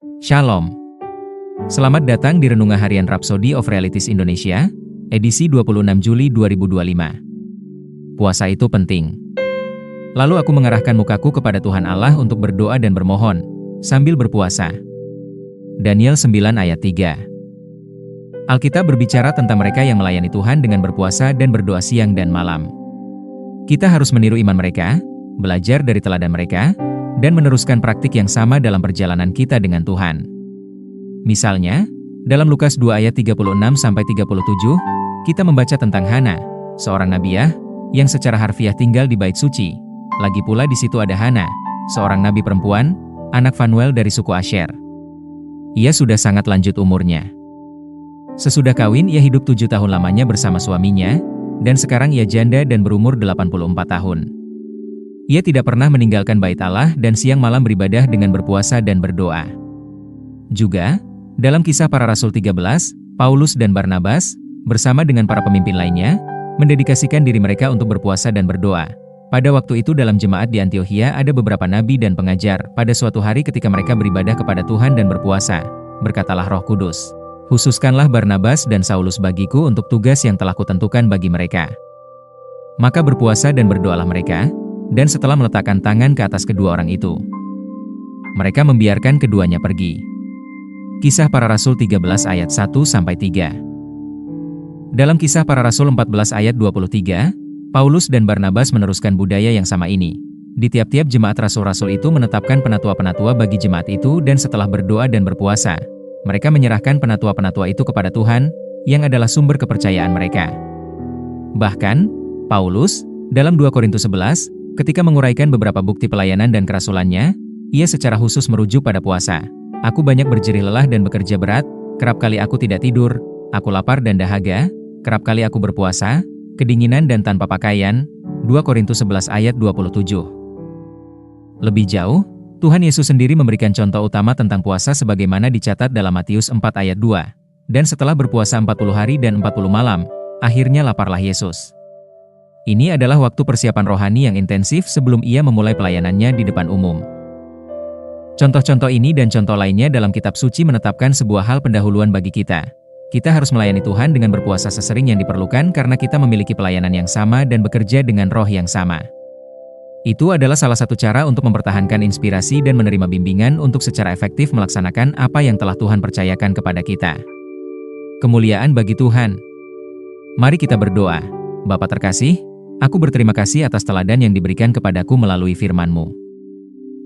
Shalom. Selamat datang di Renungan Harian Rhapsody of Realities Indonesia, edisi 26 Juli 2025. Puasa itu penting. Lalu aku mengarahkan mukaku kepada Tuhan Allah untuk berdoa dan bermohon, sambil berpuasa. Daniel 9 ayat 3. Alkitab berbicara tentang mereka yang melayani Tuhan dengan berpuasa dan berdoa siang dan malam. Kita harus meniru iman mereka, belajar dari teladan mereka, dan meneruskan praktik yang sama dalam perjalanan kita dengan Tuhan. Misalnya, dalam Lukas 2 ayat 36-37, kita membaca tentang Hana, seorang nabiah, yang secara harfiah tinggal di bait suci. Lagi pula di situ ada Hana, seorang nabi perempuan, anak Fanuel dari suku Asher. Ia sudah sangat lanjut umurnya. Sesudah kawin, ia hidup 7 tahun lamanya bersama suaminya, dan sekarang ia janda dan berumur 84 tahun. Ia tidak pernah meninggalkan bait Allah dan siang malam beribadah dengan berpuasa dan berdoa. Juga, dalam Kisah Para Rasul 13, Paulus dan Barnabas, bersama dengan para pemimpin lainnya, mendedikasikan diri mereka untuk berpuasa dan berdoa. Pada waktu itu dalam jemaat di Antiokhia ada beberapa nabi dan pengajar. Pada suatu hari ketika mereka beribadah kepada Tuhan dan berpuasa, berkatalah Roh Kudus, "Khususkanlah Barnabas dan Saulus bagiku untuk tugas yang telah kutentukan bagi mereka." Maka berpuasa dan berdoalah mereka, dan setelah meletakkan tangan ke atas kedua orang itu, mereka membiarkan keduanya pergi. Kisah Para Rasul 13 ayat 1-3. Dalam Kisah Para Rasul 14 ayat 23, Paulus dan Barnabas meneruskan budaya yang sama ini. Di tiap-tiap jemaat rasul-rasul itu menetapkan penatua-penatua bagi jemaat itu, dan setelah berdoa dan berpuasa, mereka menyerahkan penatua-penatua itu kepada Tuhan, yang adalah sumber kepercayaan mereka. Bahkan, Paulus, dalam 2 Korintus 11, ketika menguraikan beberapa bukti pelayanan dan kerasulannya, ia secara khusus merujuk pada puasa. "Aku banyak berjerih lelah dan bekerja berat, kerap kali aku tidak tidur, aku lapar dan dahaga, kerap kali aku berpuasa, kedinginan dan tanpa pakaian." 2 Korintus 11 ayat 27. Lebih jauh, Tuhan Yesus sendiri memberikan contoh utama tentang puasa sebagaimana dicatat dalam Matius 4 ayat 2. Dan setelah berpuasa 40 hari dan 40 malam, akhirnya laparlah Yesus. Ini adalah waktu persiapan rohani yang intensif sebelum ia memulai pelayanannya di depan umum. Contoh-contoh ini dan contoh lainnya dalam kitab suci menetapkan sebuah hal pendahuluan bagi kita. Kita harus melayani Tuhan dengan berpuasa sesering yang diperlukan karena kita memiliki pelayanan yang sama dan bekerja dengan roh yang sama. Itu adalah salah satu cara untuk mempertahankan inspirasi dan menerima bimbingan untuk secara efektif melaksanakan apa yang telah Tuhan percayakan kepada kita. Kemuliaan bagi Tuhan. Mari kita berdoa. Bapa terkasih, aku berterima kasih atas teladan yang diberikan kepadaku melalui firman-Mu.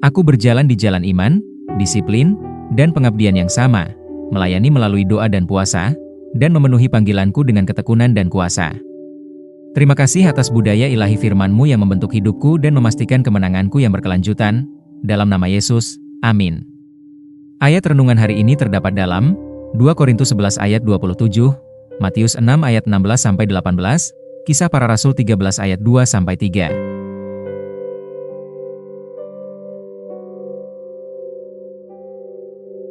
Aku berjalan di jalan iman, disiplin, dan pengabdian yang sama, melayani melalui doa dan puasa, dan memenuhi panggilanku dengan ketekunan dan kuasa. Terima kasih atas budaya ilahi firman-Mu yang membentuk hidupku dan memastikan kemenanganku yang berkelanjutan. Dalam nama Yesus, amin. Ayat renungan hari ini terdapat dalam 2 Korintus 11 ayat 27, Matius 6 ayat 16-18, Kisah Para Rasul 13 ayat 2-3.